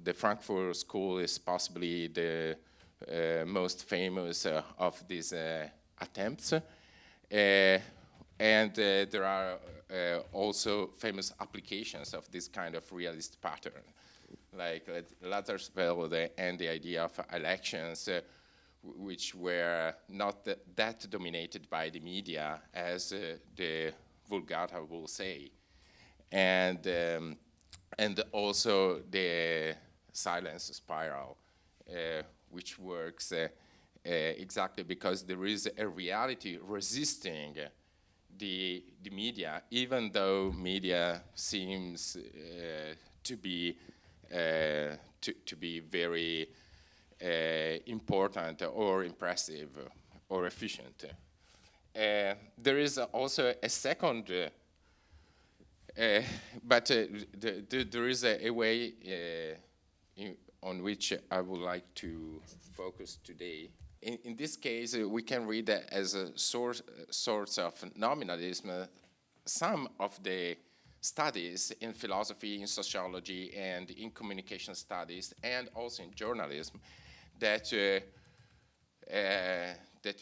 the Frankfurt School is possibly the most famous of these attempts. And there are also famous applications of this kind of realist pattern, like Lazarsfeld and the idea of elections, which were not that dominated by the media as the Vulgata will say. And also the silence spiral, which works exactly because there is a reality resisting the media, even though media seems to be very important or impressive or efficient. There is also a second, but there is a way on which I would like to focus today. In this case, we can read as a source of nominalism some of the studies in philosophy, in sociology, and in communication studies, and also in journalism that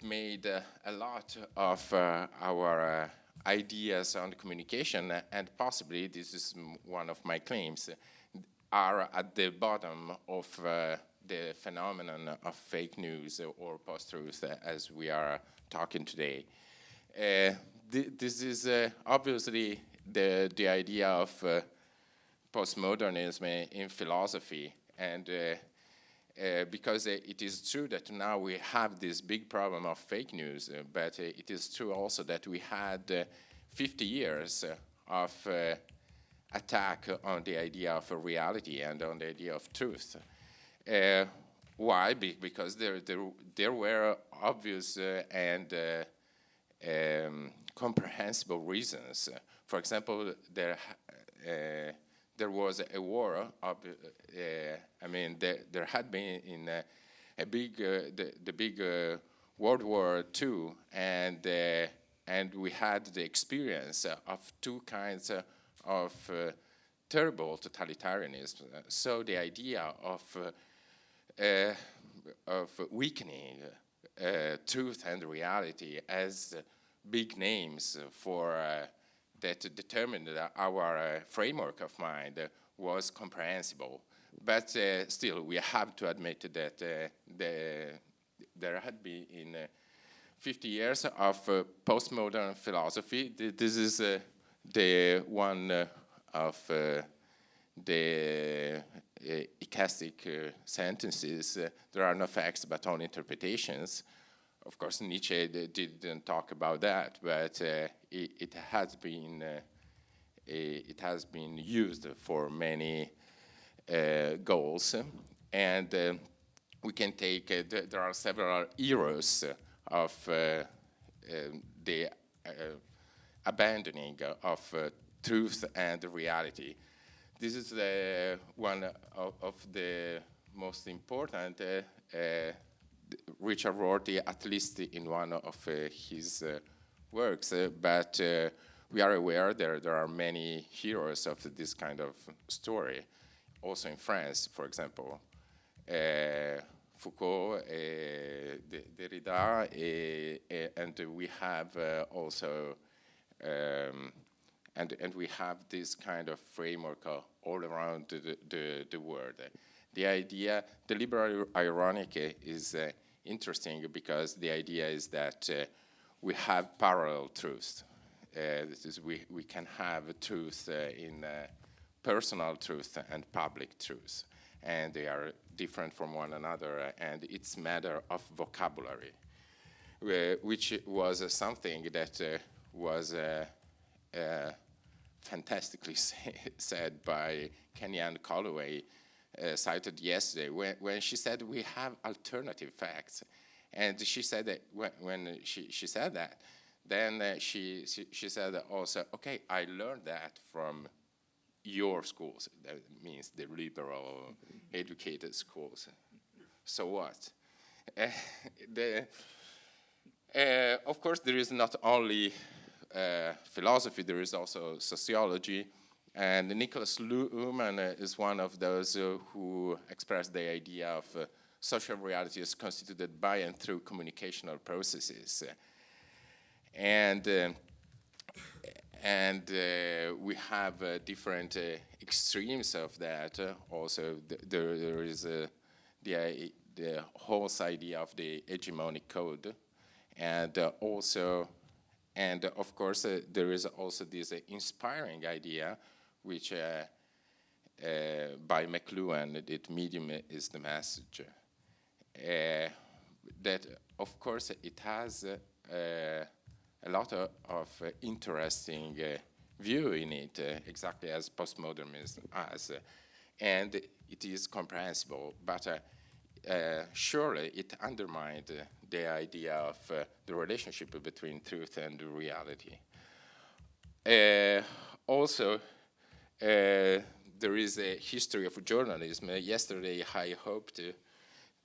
made a lot of our ideas on communication, and possibly, this is one of my claims, are at the bottom of the phenomenon of fake news or post-truth as we are talking today. This is obviously the idea of postmodernism in philosophy, and because it is true that now we have this big problem of fake news, but it is true also that we had 50 years of attack on the idea of a reality and on the idea of truth. Why? Because there were obvious and comprehensible reasons. For example, there was a war. There had been in the big World War II, and we had the experience of two kinds of terrible totalitarianism. So the idea of weakening truth and reality as big names for that determined our framework of mind was comprehensible. But still, we have to admit that there had been in 50 years of postmodern philosophy. This is the one of the ichastic sentences. There are no facts but only interpretations. Of course, Nietzsche didn't talk about that, but it has been used for many goals. And we can take, there are several eras of the abandoning of truth and reality. This is one of the most important. Richard Rorty, at least in one of his works, but we are aware there are many heroes of this kind of story, also in France, for example. Foucault, Derrida, and we have also, and we have this kind of framework all around the world. The idea, the liberal ironic is interesting because the idea is that we have parallel truths. This is we can have truth in personal truth and public truth, and they are different from one another, and it's a matter of vocabulary, which was something that was fantastically said by Kenyan Calloway, cited yesterday, when she said we have alternative facts. And she said that when she said that, then she said also, okay, I learned that from your schools. That means the liberal educated schools. So what? Of course, there is not only philosophy, there is also sociology, And Nicholas Luhmann is one of those who expressed the idea of social reality is constituted by and through communicational processes. And we have different extremes of that. Also, there is the whole idea of the hegemonic code, and of course, there is also this inspiring idea, which by McLuhan, that medium is the message. That, of course, it has a lot of interesting view in it, exactly as postmodernism has, and it is comprehensible, but surely it undermined the idea of the relationship between truth and reality. Also, there is a history of journalism. Yesterday, I hoped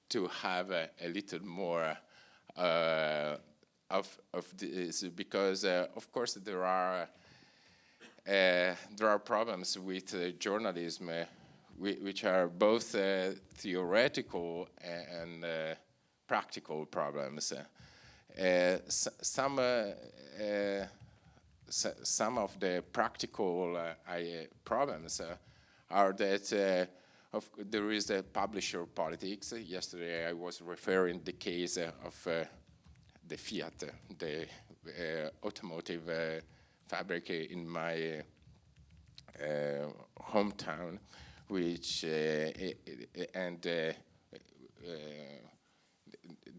to have a little more of this, because of course there are problems with journalism which are both theoretical and practical problems. Some of the practical problems are that there is a publisher politics. Yesterday I was referring the case of the Fiat, the automotive fabric in my hometown, which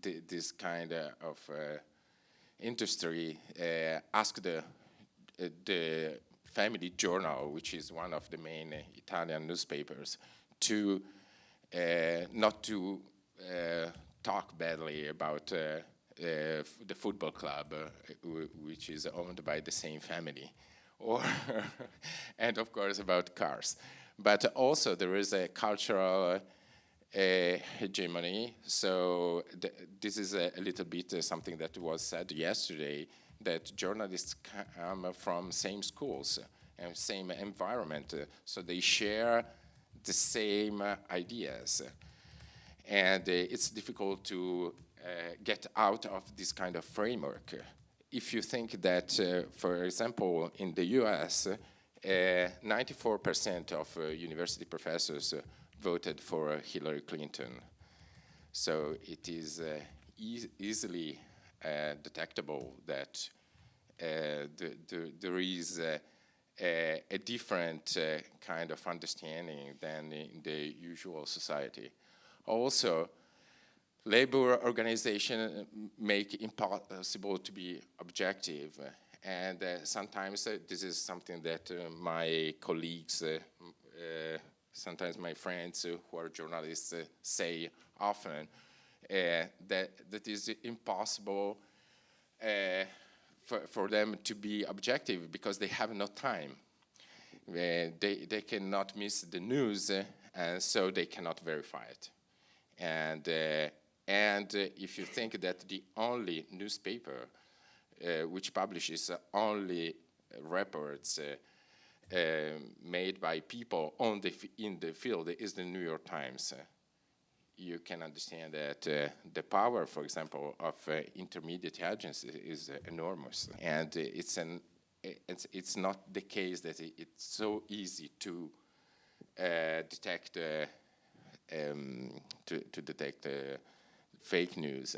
this kind of industry asked the Family Journal, which is one of the main Italian newspapers, to not to talk badly about the football club, which is owned by the same family, or and of course about cars. But also there is a cultural hegemony. So this is a little bit something that was said yesterday, that journalists come from same schools and same environment, so they share the same ideas. And it's difficult to get out of this kind of framework. If you think that, for example, in the US, 94% of university professors voted for Hillary Clinton. So it is easily detectable that there is a different kind of understanding than in the usual society. Also, labor organization make impossible to be objective, and sometimes this is something that my colleagues, sometimes my friends who are journalists say often, that is impossible for them to be objective because they have no time. They cannot miss the news, and so they cannot verify it. And if you think that the only newspaper which publishes only reports made by people in the field is the New York Times, you can understand that the power, for example, of intermediate agencies is enormous. And it's not the case that it's so easy to detect fake news.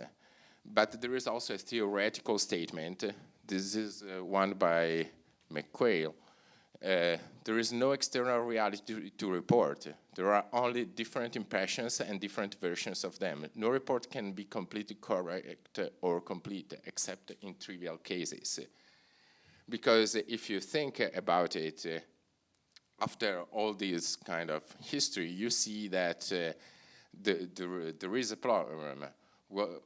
But there is also a theoretical statement. This is one by McQuail. There is no external reality to report. There are only different impressions and different versions of them. No report can be completely correct or complete except in trivial cases. Because if you think about it, after all this kind of history, you see that there is a problem. Well,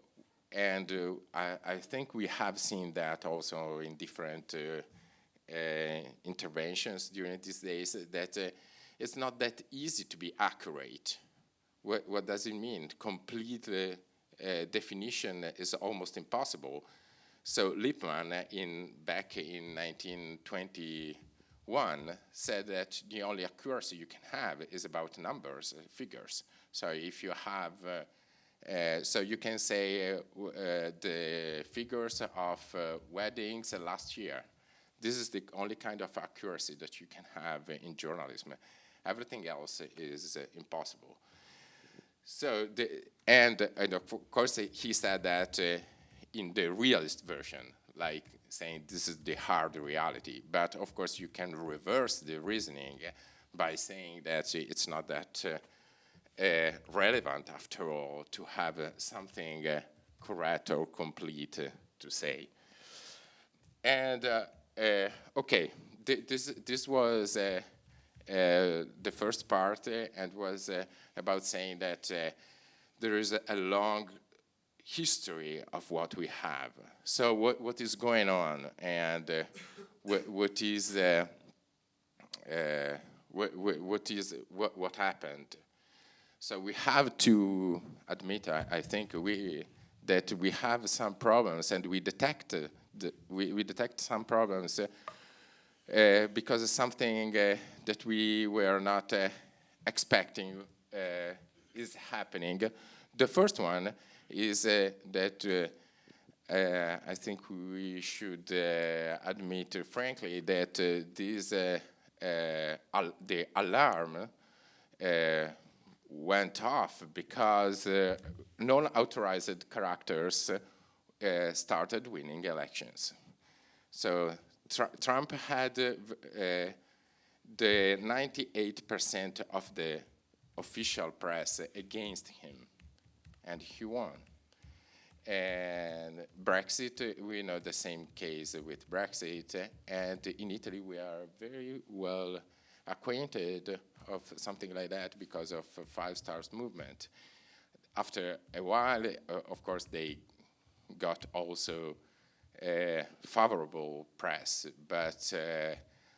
and I think we have seen that also in different interventions during these days, that it's not that easy to be accurate. What does it mean? Complete definition is almost impossible. So Lippmann, back in 1921, one said that the only accuracy you can have is about numbers, figures. So if you have, so you can say the figures of weddings last year. This is the only kind of accuracy that you can have in journalism. Everything else is impossible. So, and of course he said that in the realist version, like saying this is the hard reality. But of course you can reverse the reasoning by saying that it's not that relevant after all to have something correct or complete to say. And okay, this was the first part and was about saying that there is a long history of what we have. So what is going on and what happened? So we have to admit, I think, that we have some problems, and we detect some problems because of something that we were not expecting is happening. The first one is that I think we should admit frankly that the alarm went off because non-authorized characters started winning elections. So Trump had the 98% of the official press against him, and he won. And Brexit, we know the same case with Brexit, and in Italy we are very well acquainted of something like that because of Five Stars movement. After a while, of course, they got also favorable press, but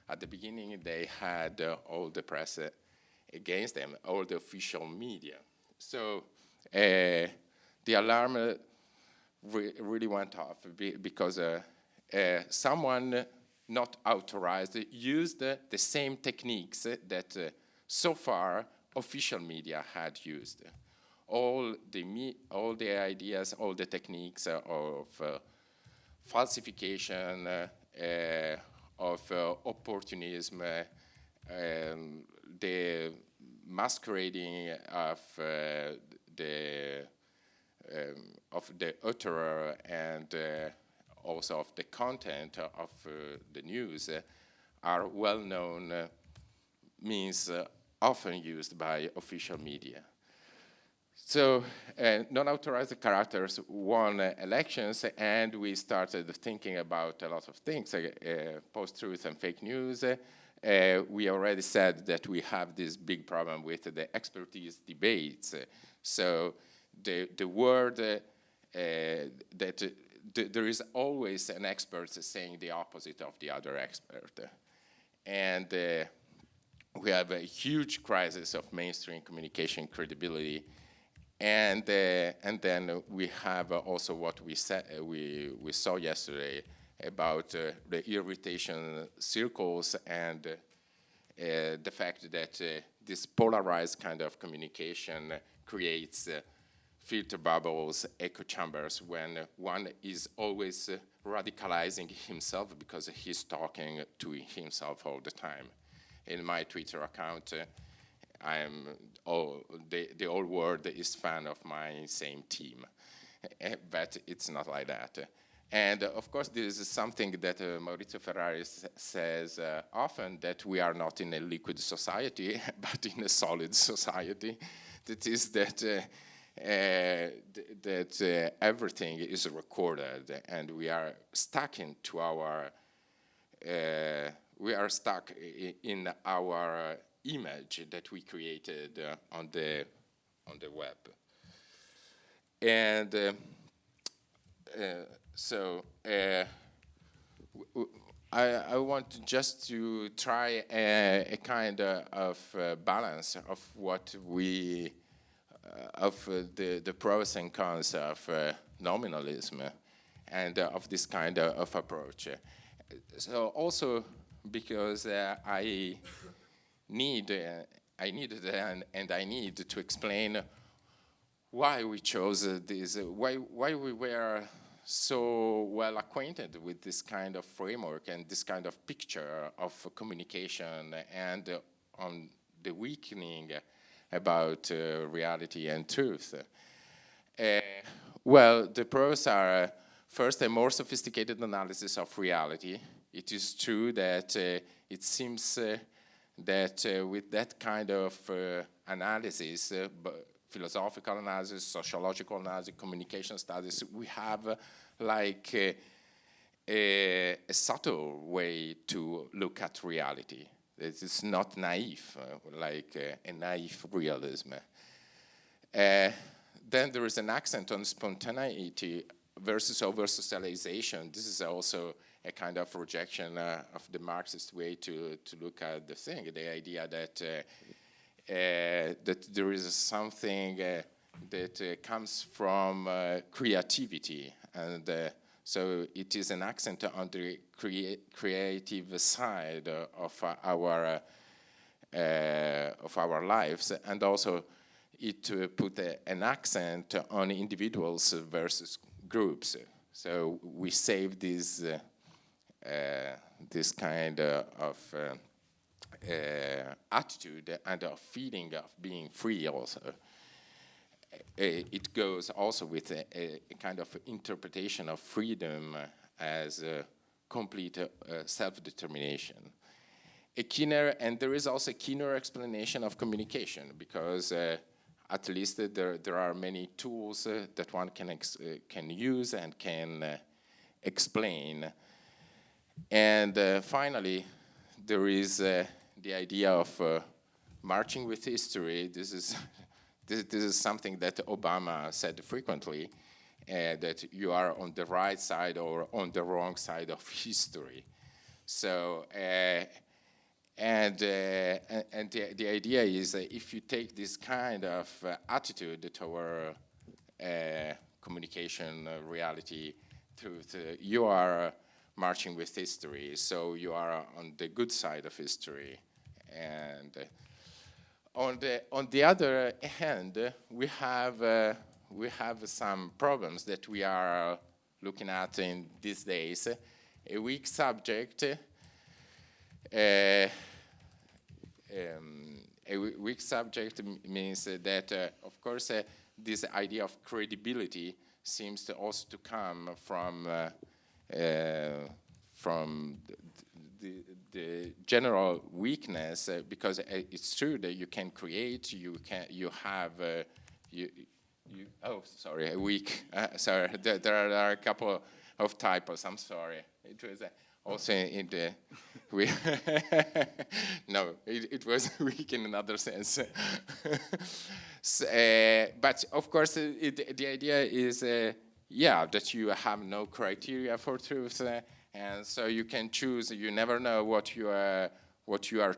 at the beginning they had all the press against them, all the official media. So the alarm really went off because someone not authorized used the same techniques that so far official media had used. All the ideas, all the techniques of falsification, of opportunism, the masquerading of the utterer and also of the content of the news are well-known means often used by official media. So non-authorized characters won elections, and we started thinking about a lot of things, post-truth and fake news. We already said that we have this big problem with the expertise debates. So the word that there is always an expert saying the opposite of the other expert. And we have a huge crisis of mainstream communication credibility. And then we have also what we saw yesterday about the irritation circles and the fact that this polarized kind of communication creates filter bubbles, echo chambers, when one is always radicalizing himself because he's talking to himself all the time. In my Twitter account, the whole world is fan of my same team, but it's not like that. And of course, this is something that Maurizio Ferrari says often, that we are not in a liquid society, but in a solid society. That is that everything is recorded, and we are stuck into our in our image that we created on the web. And so I want just to try a kind of balance of what we of the pros and cons of nominalism and of this kind of approach. So also because I need to explain why we chose this, why we were so well acquainted with this kind of framework and this kind of picture of communication and on the weakening about reality and truth. Well, the pros are first a more sophisticated analysis of reality. It is true that it seems that with that kind of analysis, philosophical analysis, sociological analysis, communication studies, we have like a subtle way to look at reality. It's not naive, like a naive realism. Then there is an accent on spontaneity versus over-socialization. This is also a kind of rejection of the Marxist way to look at the thing, the idea that that there is something that comes from creativity, and so it is an accent on the creative side of our lives, and also it put an accent on individuals versus groups. So we save this kind of attitude and a feeling of being free also. It goes also with a kind of interpretation of freedom as complete self-determination. And there is also a keener explanation of communication, because at least there are many tools that one can use and can explain. And finally, there is the idea of marching with history. This is something that Obama said frequently, that you are on the right side or on the wrong side of history. So, and the idea is that if you take this kind of attitude toward communication, reality, truth, you are marching with history, so you are on the good side of history. And on the other hand, we have some problems that we are looking at in these days. A weak subject. A weak subject means that, of course, this idea of credibility seems to also to come from the general weakness, because it's true that you can create, a weak, sorry, there are a couple of typos, I'm sorry. It was also in the, no, it was weak in another sense. But of course, the idea is, that you have no criteria for truth, and so you can choose. You never know what you are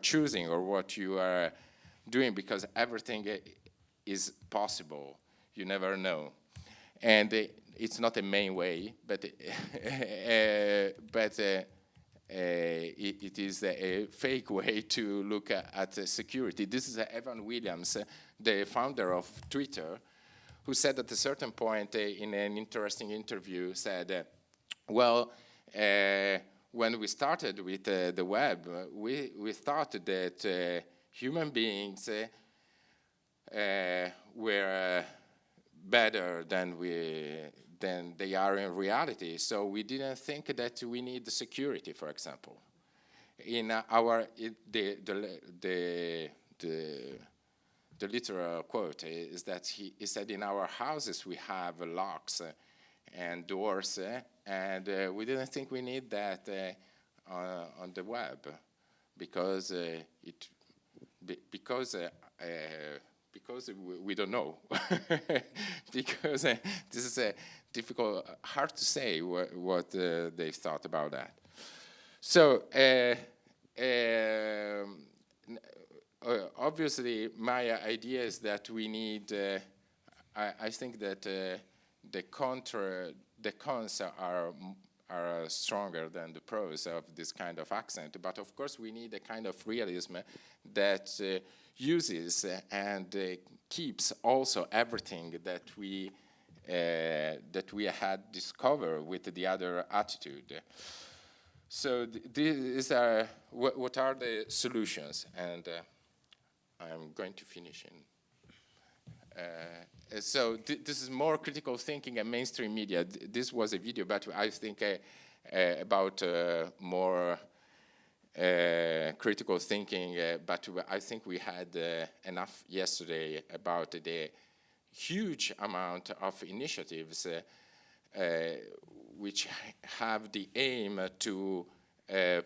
choosing or what you are doing, because everything is possible. You never know, and it's not a main way, but it is a fake way to look at security. This is Evan Williams, the founder of Twitter, who said at a certain point in an interesting interview, said, well, when we started with the web, we thought that human beings were better than they are in reality. So we didn't think that we need security, for example. In the literal quote is that he said, in our houses we have locks and doors, and we didn't think we need that on the web, because we don't know, because this is difficult, hard to say what they thought about that. So obviously, my idea is that we need. I think that the cons are are stronger than the prose of this kind of accent. But of course, we need a kind of realism that uses and keeps also everything that we had discovered with the other attitude. So these are what are the solutions, and I'm going to finish in. So this is more critical thinking and mainstream media. This was a video, but I think about more critical thinking, but I think we had enough yesterday about the huge amount of initiatives which have the aim to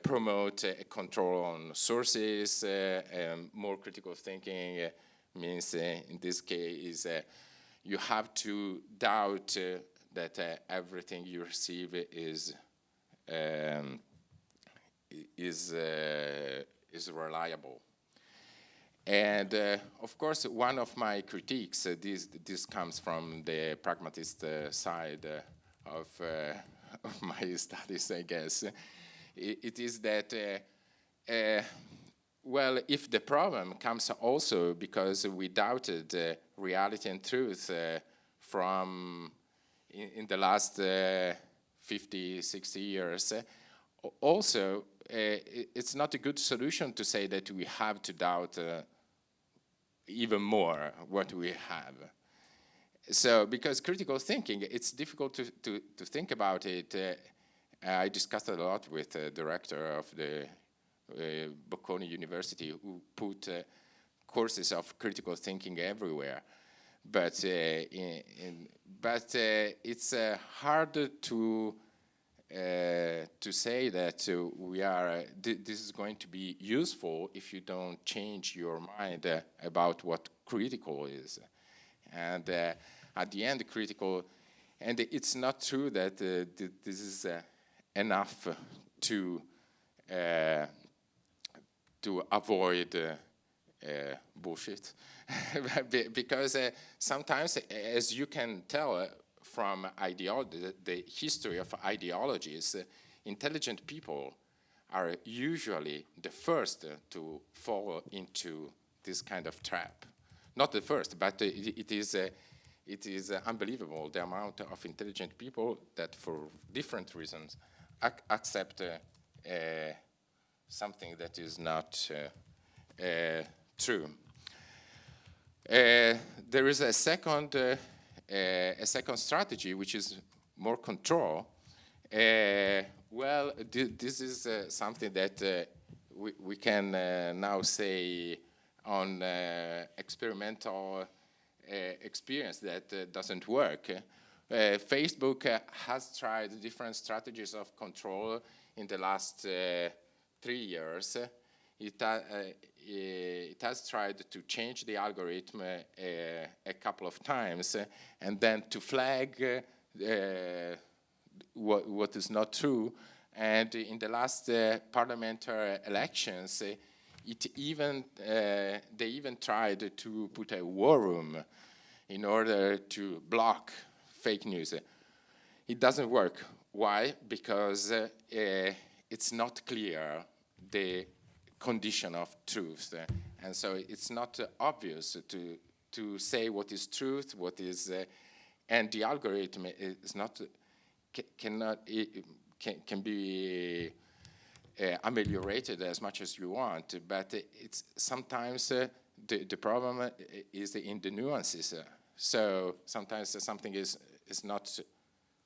promote control on sources, more critical thinking means in this case you have to doubt that everything you receive is reliable. And of course, one of my critiques, this comes from the pragmatist side of my studies, I guess. It is that, well, if the problem comes also because we doubted reality and truth from in the last 50, 60 years, also it's not a good solution to say that we have to doubt even more what we have. So, because critical thinking, it's difficult to think about it. I discussed it a lot with the director of the Bocconi University, who put courses of critical thinking everywhere. But it's hard to say that we are. This is going to be useful if you don't change your mind about what critical is, and at the end, critical. And it's not true that this is enough to avoid bullshit, because sometimes, as you can tell from ideology, the history of ideologies, intelligent people are usually the first to fall into this kind of trap. Not the first, but it is unbelievable the amount of intelligent people that, for different reasons, accept something that is not true. There is a second strategy, which is more control. Well, this is something that we can now say on experimental experience that doesn't work. Facebook has tried different strategies of control in the last 3 years. It has tried to change the algorithm a couple of times, and then to flag what is not true. And in the last parliamentary elections, they even tried to put a war room in order to block fake news. It doesn't work. Why? Because it's not clear the condition of truth, and so it's not obvious to say what is truth, what is, and the algorithm is not can be ameliorated as much as you want, but it's sometimes the problem is in the nuances. So sometimes something is not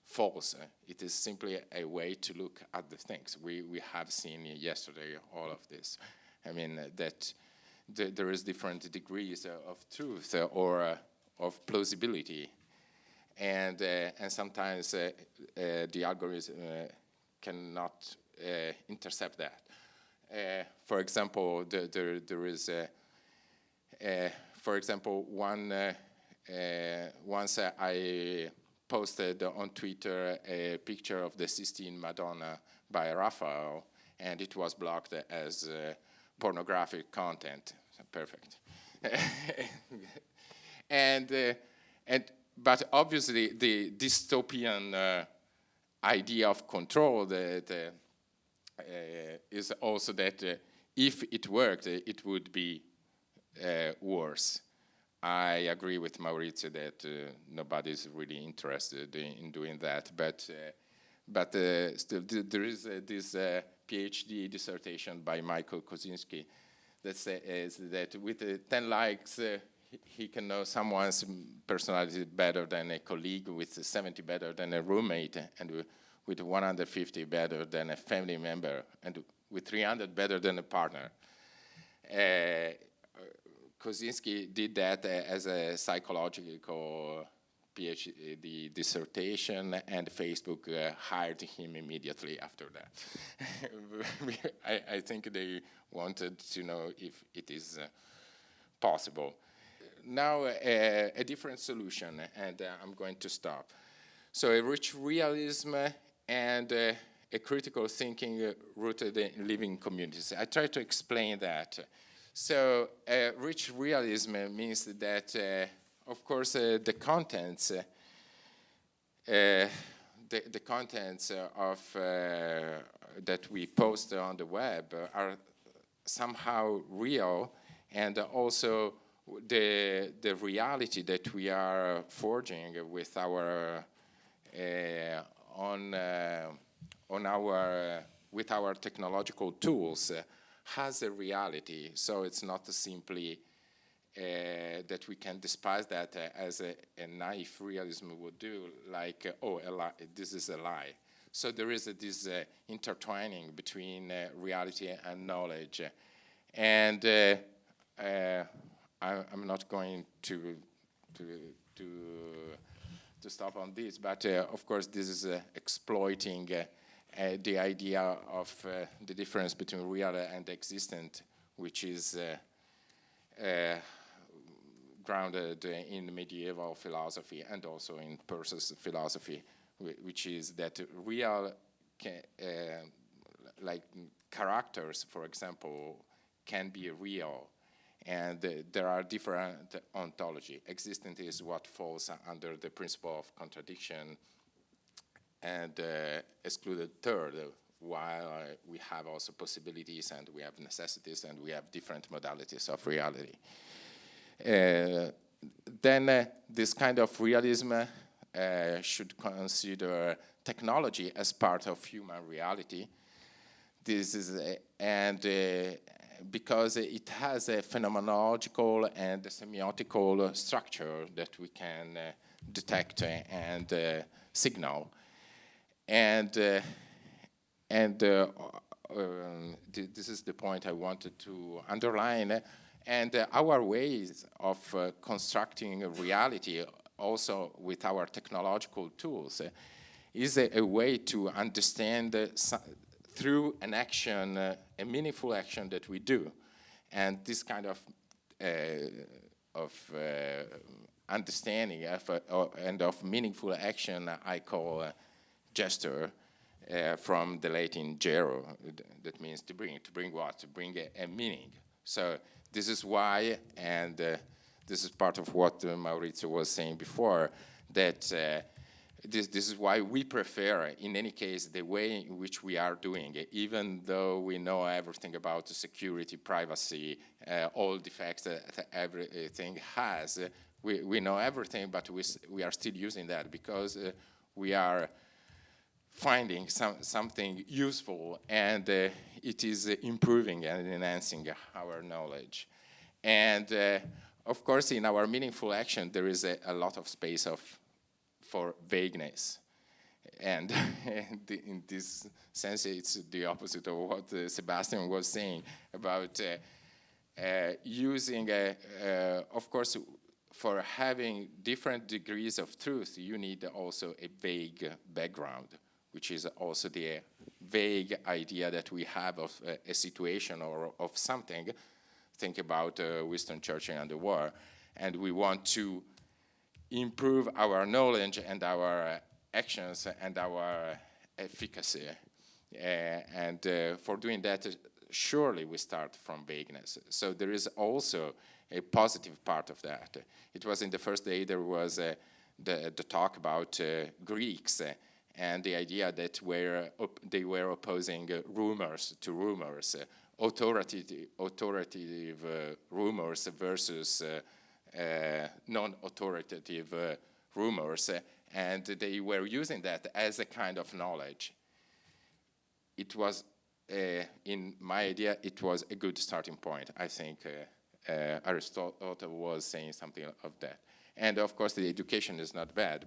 false. It is simply a way to look at the things. We have seen yesterday all of this. I mean, that there is different degrees of truth or of plausibility, and sometimes the algorithm cannot intercept that. For example, there is, for example, once I posted on Twitter a picture of the Sistine Madonna by Raphael, and it was blocked as pornographic content. Perfect. But obviously the dystopian idea of control that is also that if it worked, it would be worse. I agree with Maurizio that nobody's really interested in doing that, but still there is this PhD dissertation by Michael Kosinski that says that with 10 likes, he can know someone's personality better than a colleague, with 70 better than a roommate, and with 150 better than a family member, and with 300 better than a partner. Kosinski did that as a psychological PhD dissertation, and Facebook hired him immediately after that. I think they wanted to know if it is possible. Now, a different solution, and I'm going to stop. So a rich realism and a critical thinking rooted in living communities. I try to explain that. So rich realism means that, of course, the contents of that we post on the web are somehow real, and also the reality that we are forging with our with our technological tools has a reality. So it's not simply that we can despise that as a naive realism would do, like, oh, a lie, this is a lie. So there is this intertwining between reality and knowledge. And I'm not going to stop on this, but of course this is exploiting the idea of the difference between real and existent, which is grounded in medieval philosophy and also in Peirce's philosophy, which is that real, like characters, for example, can be real, and there are different ontology. Existent is what falls under the principle of contradiction, and excluded third, while we have also possibilities, and we have necessities, and we have different modalities of reality. Then this kind of realism should consider technology as part of human reality. This is because it has a phenomenological and a semiotical structure that we can detect and signal. And this is the point I wanted to underline. And our ways of constructing reality, also with our technological tools, is a way to understand through an action, a meaningful action that we do. And this kind of understanding and of meaningful action I call gesture, from the Latin gero, that means to bring what? To bring a meaning. So this is why, and this is part of what Maurizio was saying before, that this is why we prefer, in any case, the way in which we are doing it, even though we know everything about security, privacy, all the facts that everything has. We know everything, but we are still using that because we are finding something useful, and it is improving and enhancing our knowledge. And of course, in our meaningful action, there is a lot of space for vagueness. And in this sense, it's the opposite of what Sebastian was saying about using, of course, for having different degrees of truth, you need also a vague background, which is also the vague idea that we have of a situation or of something. Think about Winston Churchill and the war. And we want to improve our knowledge and our actions and our efficacy. And for doing that, surely we start from vagueness. So there is also a positive part of that. It was in the first day there was the talk about Greeks and the idea that they were opposing rumors to rumors, authoritative rumors versus non-authoritative rumors, and they were using that as a kind of knowledge. It was, in my idea, it was a good starting point. I think Aristotle was saying something of that. And of course, the education is not bad,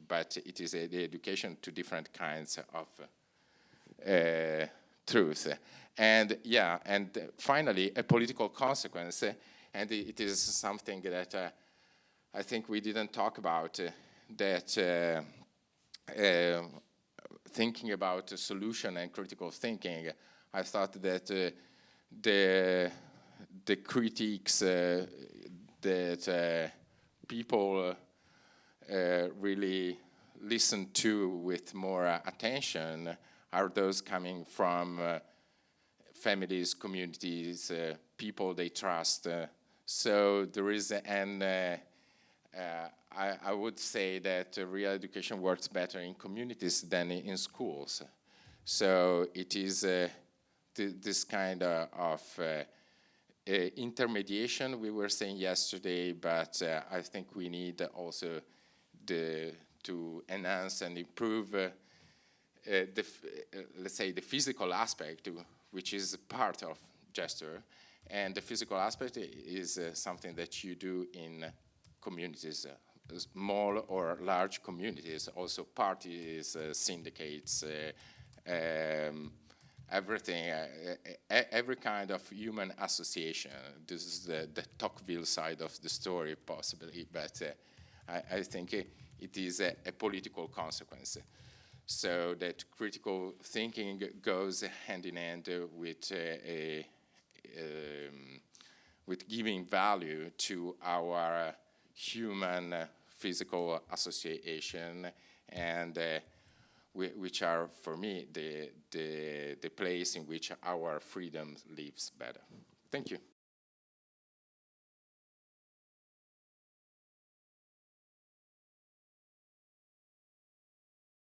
but it is the education to different kinds of truth. And yeah, and finally, a political consequence, and it is something that I think we didn't talk about, that thinking about solution and critical thinking, I thought that the critiques that people really listen to with more attention are those coming from families, communities, people they trust. So there is I would say that real education works better in communities than in schools. So it is this kind of intermediation we were saying yesterday, but I think we need also to enhance and improve let's say the physical aspect, which is part of gesture, and the physical aspect is something that you do in communities, small or large communities, also parties, syndicates, everything, every kind of human association. This is the Tocqueville side of the story, possibly, but I think it is a political consequence. So that critical thinking goes hand in hand with giving value to our human physical association, and which are, for me, the place in which our freedom lives better. Thank you.